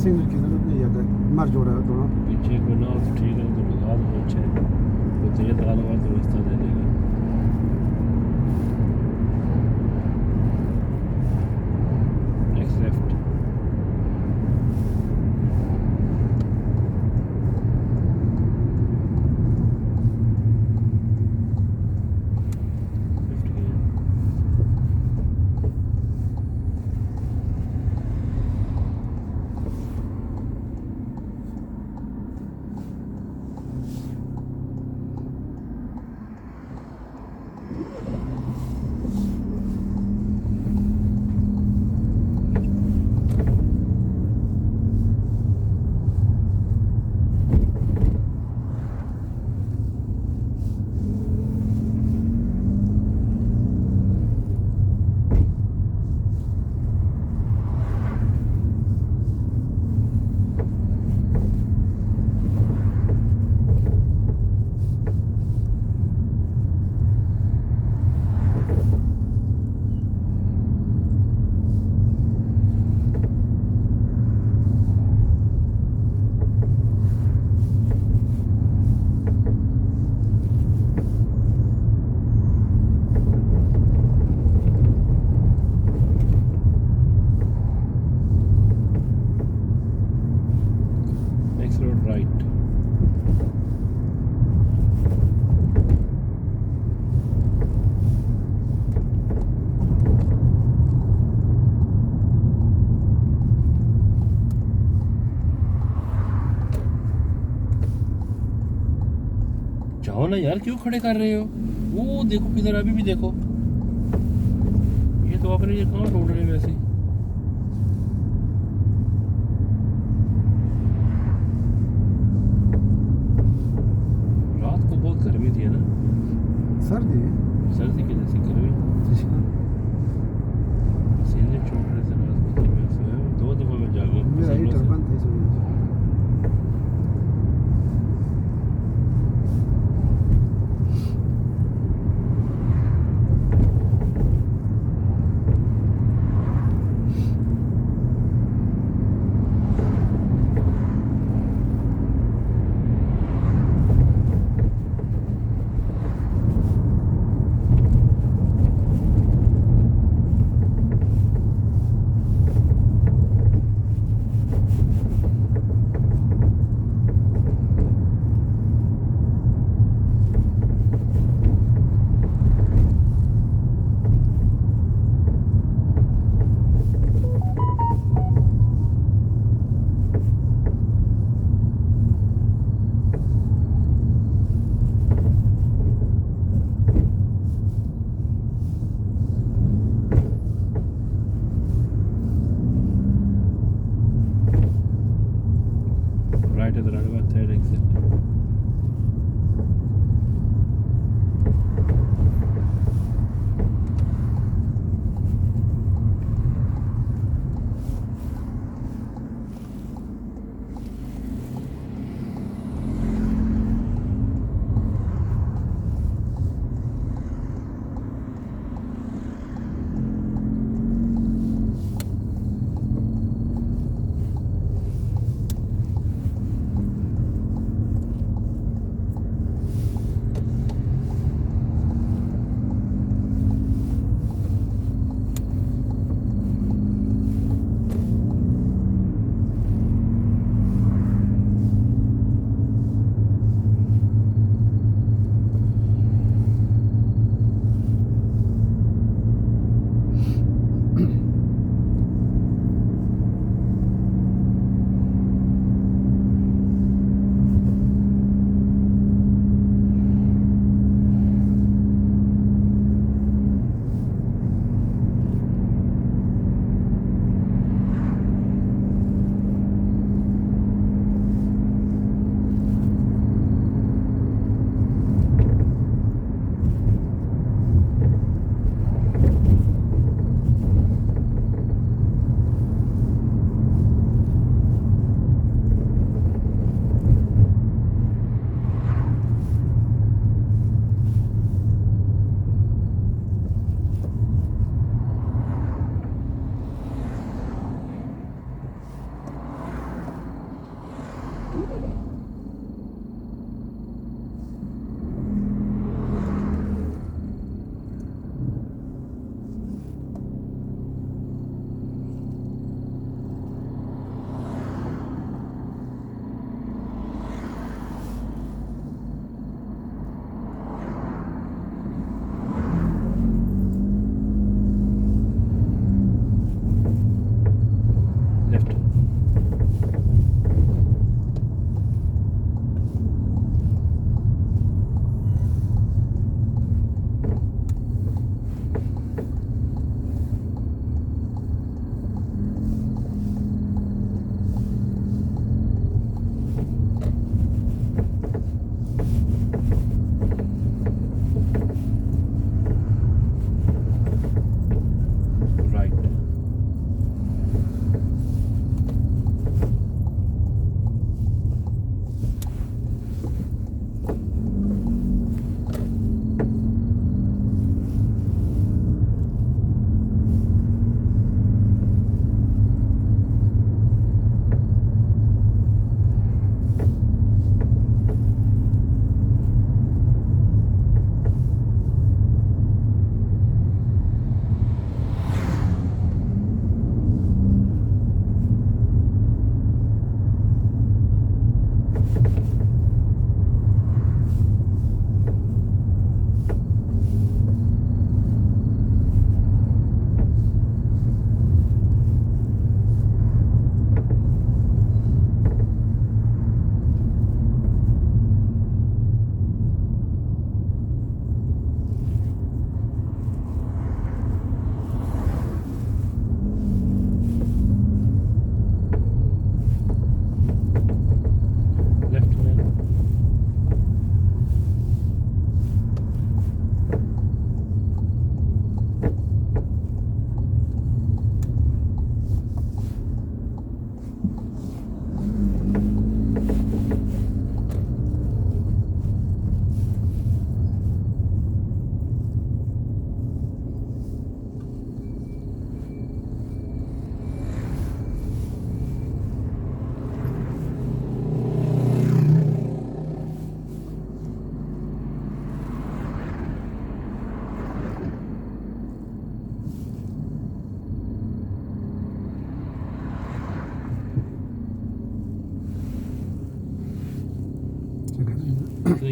Crossing नहीं जाता, मर्ज हो रहा है थोड़ा। पीछे को ना तो ठीक है, तो लगा दो अच्छा है, वो तेज आ रहा तो रास्ता दे देगा। Next left. Road right. जाओ ना यार, क्यों खड़े कर रहे हो? वो देखो किधर, अभी भी देखो। ये तो अपने ये कहाँ ढूंढ रहे हैं वैसे। रात को बहुत गर्मी थी है ना? सर्दी सर्दी की जैसी गर्मी, सीने चोट रहे थे रात को। मैं सोया 2 दफा मैं जागा मेरा पसीनों हीटर से। बंद था इस वजह से।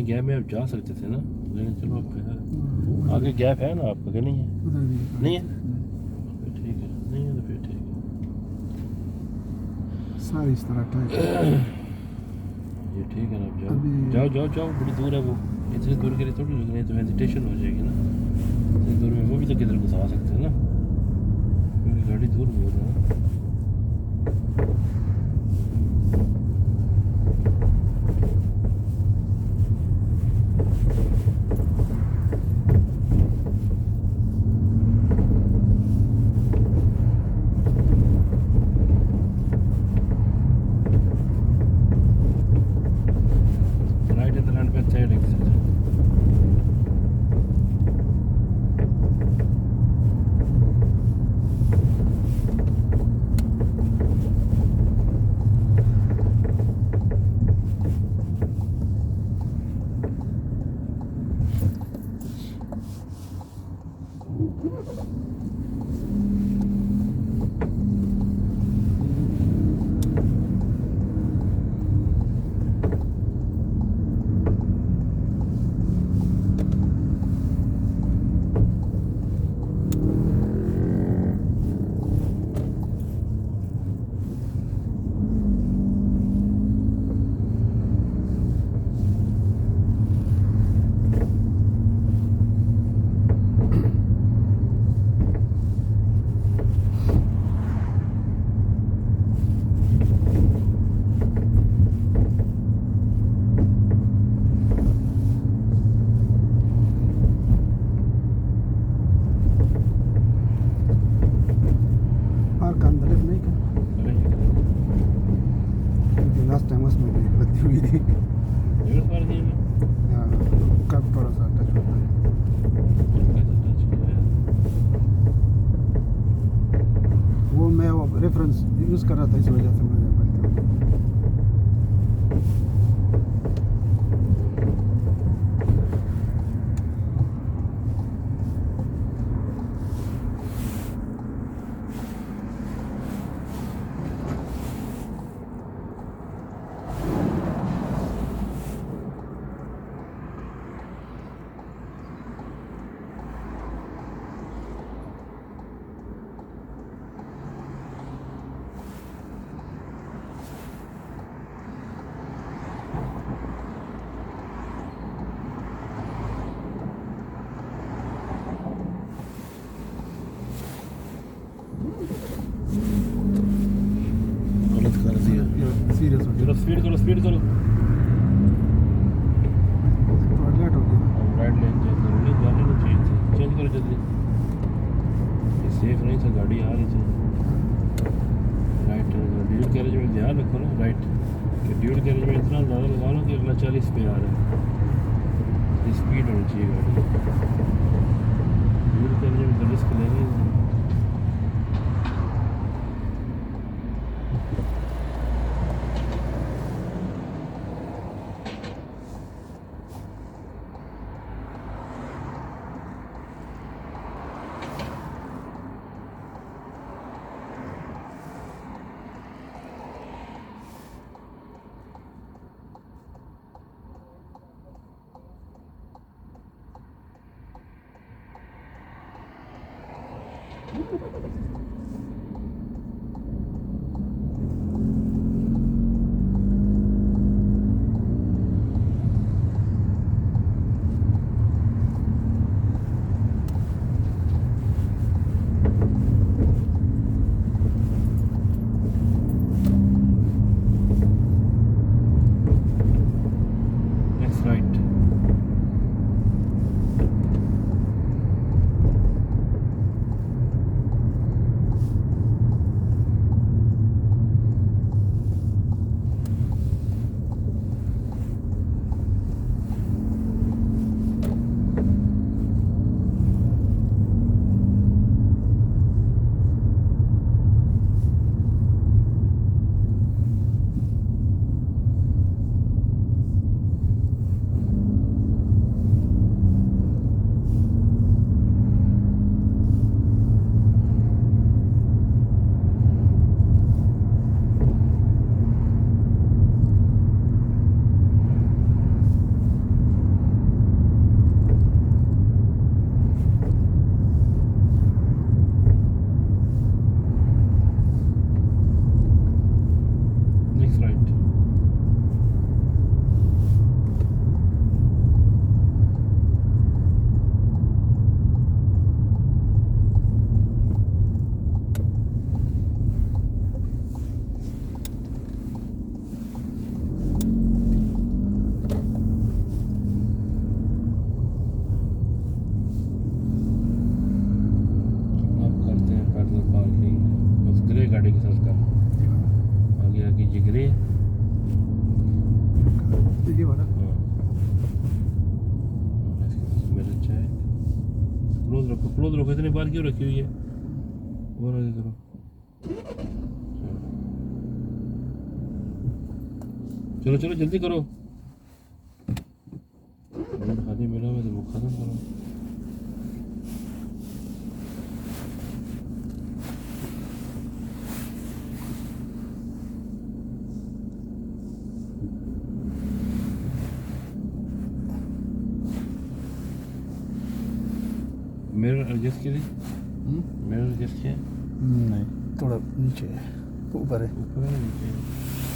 इतने गैप में आप जा सकते थे ना, लेकिन चलो आप आगे गैप है ना आपका कि नहीं है? उधर भी नहीं है? फिर ठीक है, नहीं है तो फिर ठीक है। सारी इस तरह टाइप ये ठीक है ना, आप जाओ अभी- जाओ जाओ जाओ, बड़ी दूर है वो, इतनी दूर के लिए थोड़ी रुकनी, तो हेजिटेशन हो जाएगी ना। इतनी दूर में वो भी तो किधर घुसा सकते हैं ना, क्योंकि गाड़ी दूर बहुत है ना। राइट इधर हैंड पे साइड एक्सिट। और का अंदर नहीं कर, क्योंकि लास्ट टाइम उसमें भी लगती हुई थी। कब थोड़ा सा टच होता है। वो मैं वो रेफरेंस यूज़ कर रहा था, इस वजह से मुझे बनती हुई। गलत कर दिया। सीरियस हो चलो गया, स्पीड करो, स्पीड करो। थोड़ा लेट हो गया। अब राइट लेन चेंज करो, नहीं जाने को चेंज करो जल्दी, ये सेफ नहीं था, गाड़ी आ रही थी। राइट ड्यूल कैरेज में ध्यान रखो ना, राइट कि ड्यूल कैरेज में इतना ज़्यादा लगा लो कि अगला 40 पे आ रहा है। स्पीड होनी चाहिए गाड़ी, ड्यूल कैरेज में तो रिस्क लेंगे। Next right. क्लोज रखो, इतनी बार क्यों रखी हुई है? वो आगे करो। चलो चलो जल्दी करो, रोड खाली मिला हुआ है तो वो खत्म करो। मिरर एडजस्ट कीजिए, मिरर एडजस्ट किया नहीं, थोड़ा नीचे है, ऊपर है। ऊपर है नीचे है?